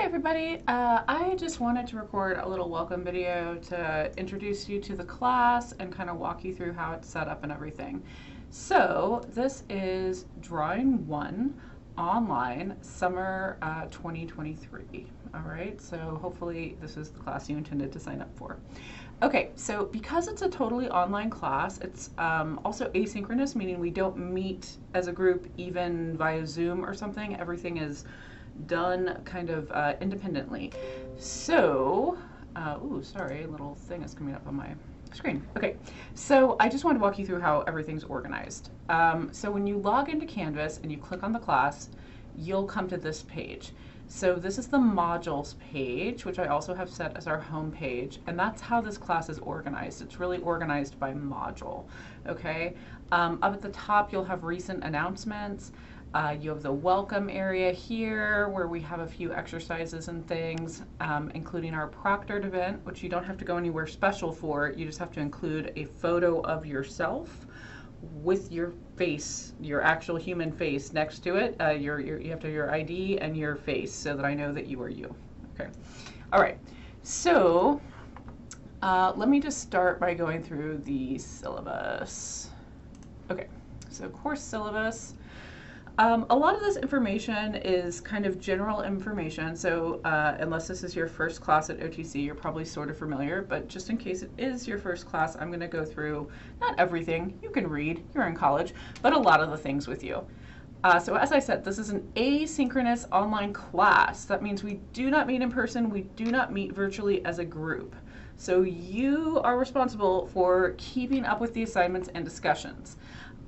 Hi everybody, I just wanted to record a little welcome video to introduce you to the class and kind of walk you through how it's set up and everything. So this is Drawing 1 online summer 2023. All right, so hopefully this is the class you intended to sign up for. Okay, so because it's a totally online class, it's also asynchronous, meaning we don't meet as a group even via Zoom or something. Everything is done kind of independently. So, sorry, a little thing is coming up on my screen. Okay, so I just want to walk you through how everything's organized. So when you log into Canvas and you click on the class, you'll come to this page. So this is the modules page, which I also have set as our home page, and that's how this class is organized. It's really organized by module, okay? Up at the top, you'll have recent announcements. You have the welcome area here where we have a few exercises and things, including our proctored event, which you don't have to go anywhere special for. You just have to include a photo of yourself with your face, your actual human face next to it. You have to have your ID and your face so that I know that you are you. Okay. All right. So let me just start by going through the syllabus. Okay. So course syllabus. A lot of this information is kind of general information, so unless this is your first class at OTC, you're probably sort of familiar, but just in case it is your first class, I'm going to go through, not everything, you can read, you're in college, but a lot of the things with you. So as I said, this is an asynchronous online class. That means we do not meet in person, we do not meet virtually as a group. So you are responsible for keeping up with the assignments and discussions.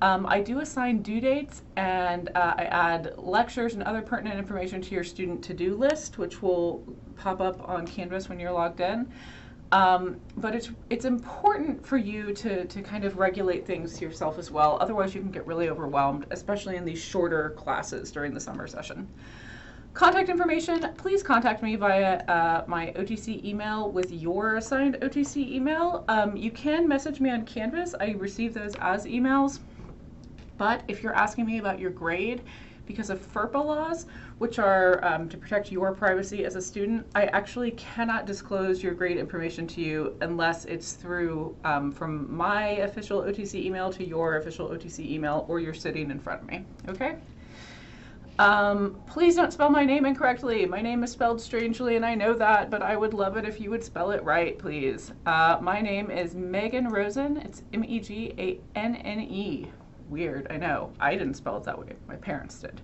I do assign due dates, and I add lectures and other pertinent information to your student to-do list, which will pop up on Canvas when you're logged in. But it's important for you to kind of regulate things yourself as well. Otherwise, you can get really overwhelmed, especially in these shorter classes during the summer session. Contact information, please contact me via my OTC email with your assigned OTC email. You can message me on Canvas. I receive those as emails. But if you're asking me about your grade, because of FERPA laws, which are to protect your privacy as a student, I actually cannot disclose your grade information to you unless it's through from my official OTC email to your official OTC email, or you're sitting in front of me, okay? Please don't spell my name incorrectly. My name is spelled strangely, and I know that, but I would love it if you would spell it right, please. My name is Megan Rosen. It's M-E-G-A-N-N-E. Weird, I know. I didn't spell it that way. My parents did.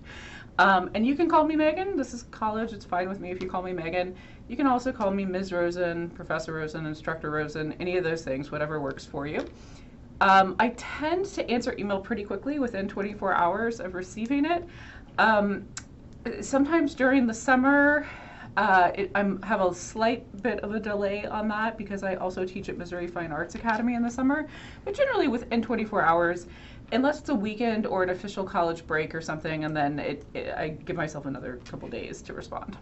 And you can call me Megan. This is college. It's fine with me if you call me Megan. You can also call me Ms. Rosen, Professor Rosen, Instructor Rosen, any of those things, whatever works for you. I tend to answer email pretty quickly within 24 hours of receiving it. Sometimes during the summer, I have a slight bit of a delay on that because I also teach at Missouri Fine Arts Academy in the summer, but generally within 24 hours, unless it's a weekend or an official college break or something, and then I give myself another couple days to respond.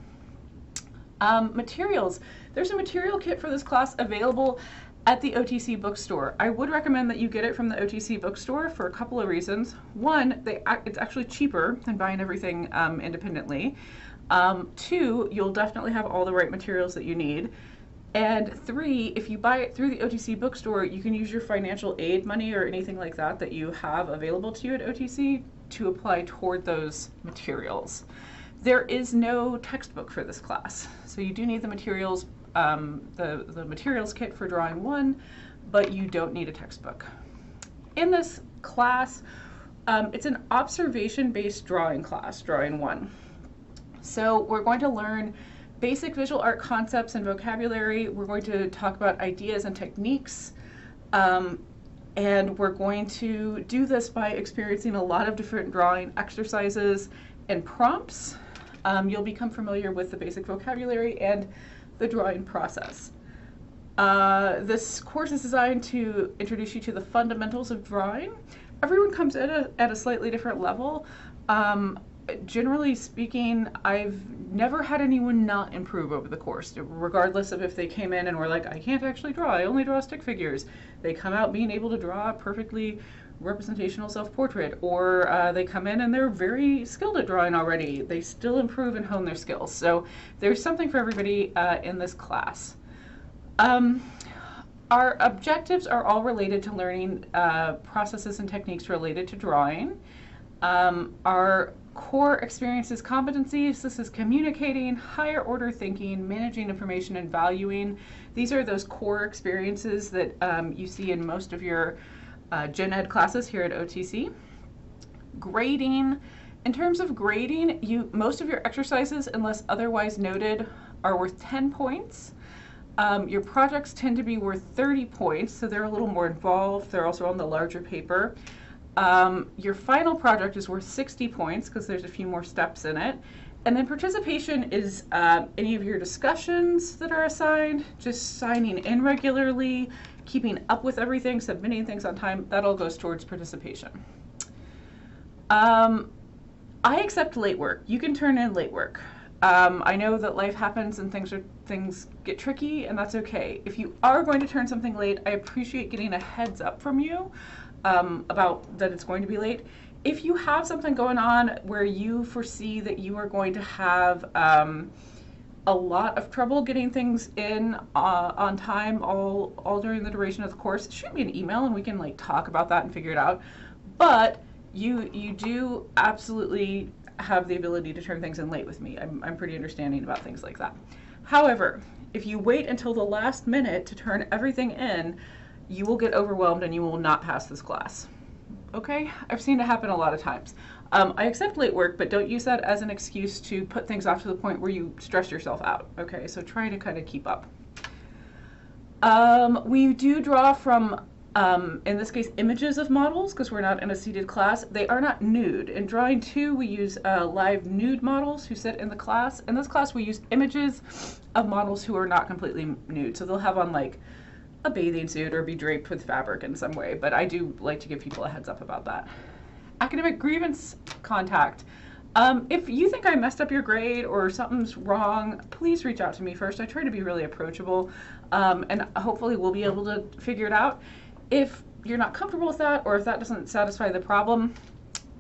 Materials. There's a material kit for this class available at the OTC bookstore. I would recommend that you get it from the OTC bookstore for a couple of reasons. One, it's actually cheaper than buying everything independently. Two, you'll definitely have all the right materials that you need. And three, if you buy it through the OTC bookstore, you can use your financial aid money or anything like that that you have available to you at OTC to apply toward those materials. There is no textbook for this class, so you do need the materials, the materials kit for Drawing 1, but you don't need a textbook. In this class, it's an observation-based drawing class, Drawing 1. So we're going to learn basic visual art concepts and vocabulary. We're going to talk about ideas and techniques, and we're going to do this by experiencing a lot of different drawing exercises and prompts. You'll become familiar with the basic vocabulary and the drawing process. This course is designed to introduce you to the fundamentals of drawing. Everyone comes in at a slightly different level. Generally speaking, I've never had anyone not improve over the course, regardless of if they came in and were like, I can't actually draw, I only draw stick figures. They come out being able to draw perfectly representational self-portrait, or they come in and they're very skilled at drawing already. They still improve and hone their skills. So there's something for everybody in this class. Our objectives are all related to learning processes and techniques related to drawing. Our core experiences, competencies, this is communicating, higher order thinking, managing information, and valuing. These are those core experiences that you see in most of your gen ed classes here at OTC. Grading. In terms of grading, most of your exercises, unless otherwise noted, are worth 10 points. Your projects tend to be worth 30 points, so they're a little more involved. They're also on the larger paper. Your final project is worth 60 points because there's a few more steps in it. And then participation is any of your discussions that are assigned, just signing in regularly, keeping up with everything, submitting things on time. That all goes towards participation. I accept late work. You can turn in late work. I know that life happens and things get tricky, and that's okay. If you are going to turn something late, I appreciate getting a heads up from you about that it's going to be late. If you have something going on where you foresee that you are going to have a lot of trouble getting things in on time all during the duration of the course, shoot me an email and we can like talk about that and figure it out. But you do absolutely have the ability to turn things in late with me. I'm pretty understanding about things like that. However, if you wait until the last minute to turn everything in, you will get overwhelmed and you will not pass this class. Okay? I've seen it happen a lot of times. I accept late work, but don't use that as an excuse to put things off to the point where you stress yourself out. Okay? So try to kind of keep up. We do draw from in this case, images of models, because we're not in a seated class. They are not nude. In drawing 2, we use live nude models who sit in the class. In this class, we use images of models who are not completely nude. So they'll have on like a bathing suit or be draped with fabric in some way, but I do like to give people a heads up about that. Academic grievance contact. If you think I messed up your grade or something's wrong, please reach out to me first. I try to be really approachable, and hopefully we'll be able to figure it out. If you're not comfortable with that, or if that doesn't satisfy the problem,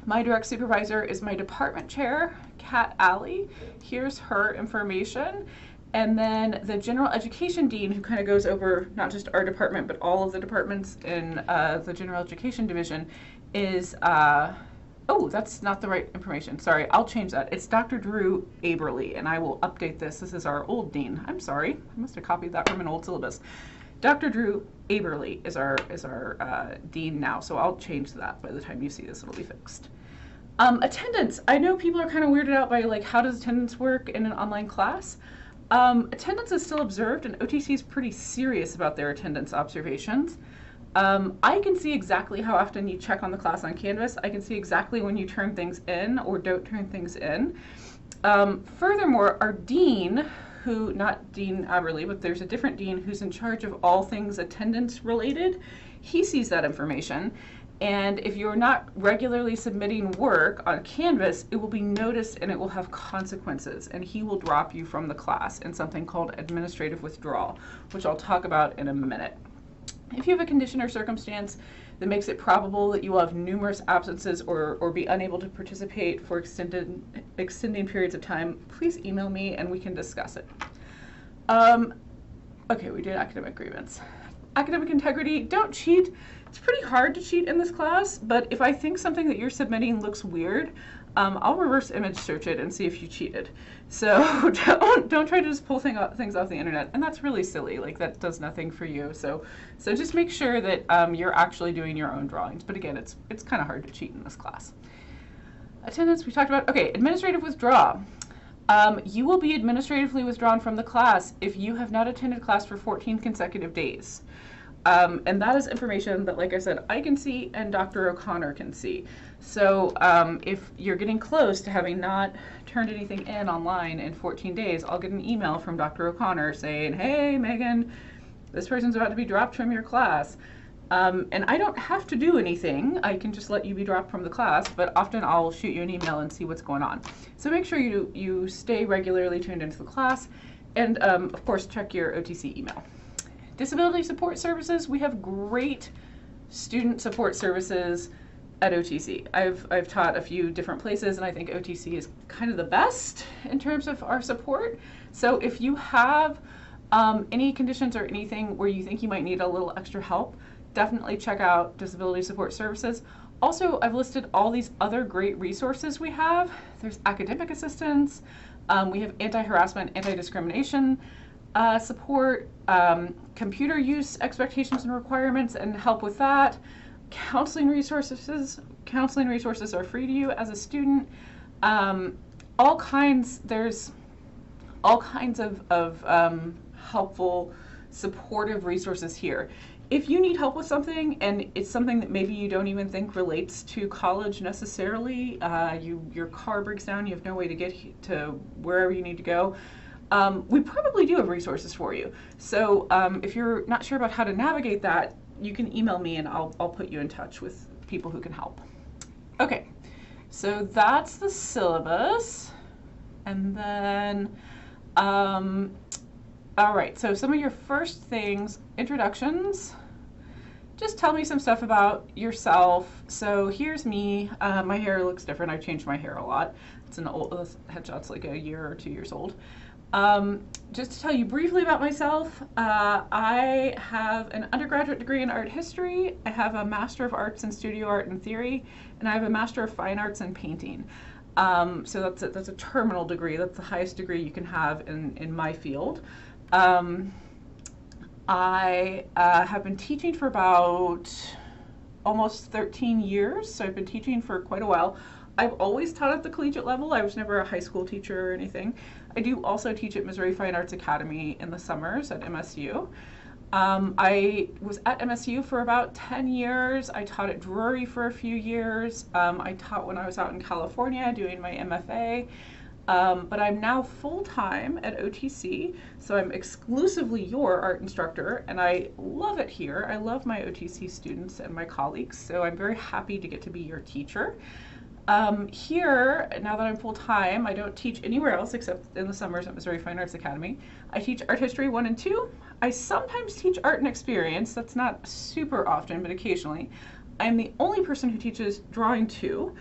my direct supervisor is my department chair, Kat Alley. Here's her information. And then the general education dean, who kind of goes over not just our department, but all of the departments in the general education division, is, oh, that's not the right information. Sorry, I'll change that. It's Dr. Drew Aberly, and I will update this. This is our old dean. I'm sorry, I must have copied that from an old syllabus. Dr. Drew Aberly is our dean now, so I'll change that. By the time you see this, it'll be fixed. Attendance. I know people are kind of weirded out by like, how does attendance work in an online class? Attendance is still observed, and OTC is pretty serious about their attendance observations. I can see exactly how often you check on the class on Canvas. I can see exactly when you turn things in or don't turn things in. Furthermore, our dean, who, not Dean Aberly, but there's a different dean who's in charge of all things attendance related, he sees that information. And if you're not regularly submitting work on Canvas, it will be noticed and it will have consequences, and he will drop you from the class in something called administrative withdrawal, which I'll talk about in a minute. If you have a condition or circumstance that makes it probable that you will have numerous absences or be unable to participate for extending periods of time, please email me and we can discuss it. Okay, we did academic grievance. Academic integrity, don't cheat. It's pretty hard to cheat in this class, but if I think something that you're submitting looks weird, I'll reverse image search it and see if you cheated. So don't try to just pull things off the internet, and that's really silly. Like, that does nothing for you. So just make sure that you're actually doing your own drawings. But again, it's kind of hard to cheat in this class. Attendance, we talked about. Okay, administrative withdrawal. You will be administratively withdrawn from the class if you have not attended class for 14 consecutive days. And that is information that, like I said, I can see and Dr. O'Connor can see. So if you're getting close to having not turned anything in online in 14 days, I'll get an email from Dr. O'Connor saying, hey, Megan, this person's about to be dropped from your class. And I don't have to do anything. I can just let you be dropped from the class, but often I'll shoot you an email and see what's going on. So make sure you stay regularly tuned into the class, and of course check your OTC email. Disability support services, we have great student support services at OTC. I've taught a few different places, and I think OTC is kind of the best in terms of our support. So if you have any conditions or anything where you think you might need a little extra help, definitely check out Disability Support Services. Also, I've listed all these other great resources we have. There's academic assistance, we have anti-harassment, anti-discrimination support, computer use expectations and requirements and help with that, counseling resources. Counseling resources are free to you as a student. There's all kinds of helpful, supportive resources here. If you need help with something and it's something that maybe you don't even think relates to college necessarily, your car breaks down, you have no way to get to wherever you need to go, we probably do have resources for you. So if you're not sure about how to navigate that, you can email me and I'll put you in touch with people who can help. Okay, so that's the syllabus. And then, all right, so some of your first things, introductions. Just tell me some stuff about yourself. So here's me. My hair looks different. I've changed my hair a lot. It's an old headshot's like a year or 2 years old. Just to tell you briefly about myself, I have an undergraduate degree in art history. I have a Master of Arts in Studio Art and Theory, and I have a Master of Fine Arts in Painting. So that's a terminal degree. That's the highest degree you can have in my field. I have been teaching for about almost 13 years, so I've been teaching for quite a while. I've always taught at the collegiate level. I was never a high school teacher or anything. I do also teach at Missouri Fine Arts Academy in the summers at MSU. I was at MSU for about 10 years. I taught at Drury for a few years. I taught when I was out in California doing my MFA. But I'm now full-time at OTC, so I'm exclusively your art instructor, and I love it here. I love my OTC students and my colleagues, so I'm very happy to get to be your teacher. Here, now that I'm full-time, I don't teach anywhere else except in the summers at Missouri Fine Arts Academy. I teach Art History 1 and 2. I sometimes teach Art and Experience. That's not super often, but occasionally. I'm the only person who teaches Drawing 2.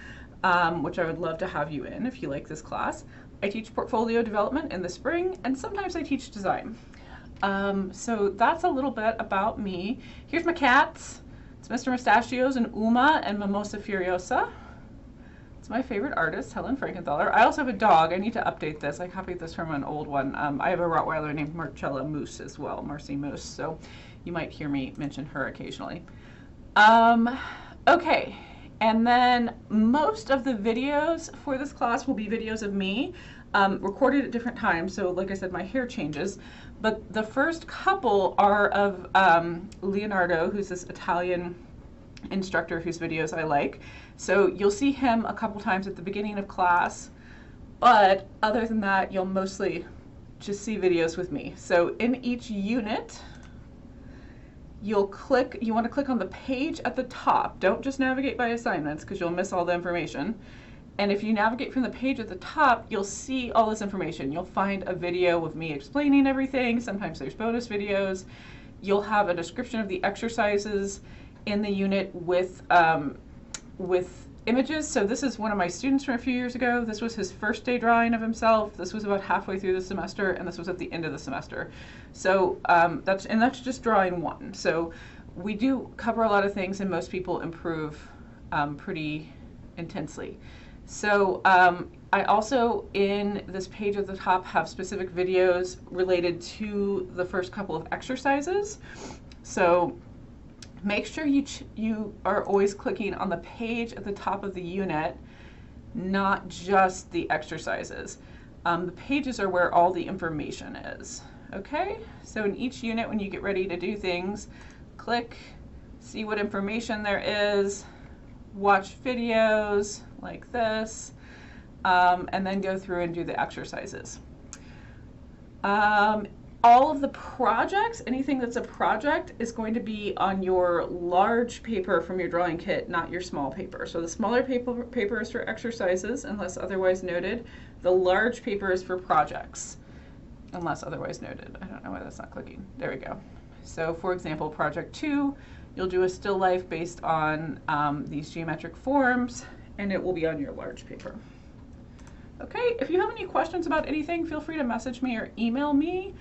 Which I would love to have you in if you like this class. I teach portfolio development in the spring, and sometimes I teach design. So that's a little bit about me. Here's my cats. It's Mr. Mustachios and Uma and Mimosa Furiosa. It's my favorite artist, Helen Frankenthaler. I also have a dog. I need to update this. I copied this from an old one. I have a Rottweiler named Marcella Moose as well, Marcy Moose, so you might hear me mention her occasionally. Okay. And then most of the videos for this class will be videos of me, recorded at different times. So like I said, my hair changes. But the first couple are of Leonardo, who's this Italian instructor whose videos I like. So you'll see him a couple times at the beginning of class. But other than that, you'll mostly just see videos with me. So in each unit, you want to click on the page at the top. Don't just navigate by assignments because you'll miss all the information. And if you navigate from the page at the top, you'll see all this information. You'll find a video of me explaining everything. Sometimes there's bonus videos. You'll have a description of the exercises in the unit with images. So this is one of my students from a few years ago. This was his first day drawing of himself. This was about halfway through the semester, and this was at the end of the semester. So that's just drawing 1. So we do cover a lot of things, and most people improve pretty intensely. So I also, in this page at the top, have specific videos related to the first couple of exercises. So make sure you are always clicking on the page at the top of the unit, not just the exercises. The pages are where all the information is. Okay? So in each unit, when you get ready to do things, click, see what information there is, watch videos like this, and then go through and do the exercises. All of the projects, anything that's a project, is going to be on your large paper from your drawing kit, not your small paper. So the smaller paper is for exercises, unless otherwise noted. The large paper is for projects, unless otherwise noted. I don't know why that's not clicking. There we go. So for example, project 2, You'll do a still life based on these geometric forms, and it will be on your large paper. Okay, if you have any questions about anything, feel free to message me or email me.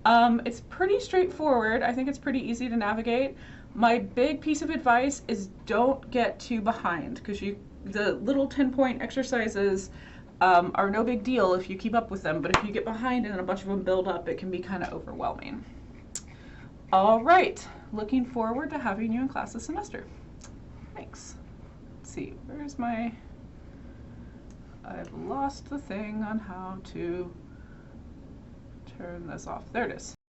It's pretty straightforward. I think it's pretty easy to navigate. My big piece of advice is don't get too behind, because the little 10-point exercises are no big deal if you keep up with them, but if you get behind and a bunch of them build up, it can be kind of overwhelming. All right, looking forward to having you in class this semester. Thanks. Let's see, where's my... I've lost the thing on how to turn this off. There it is.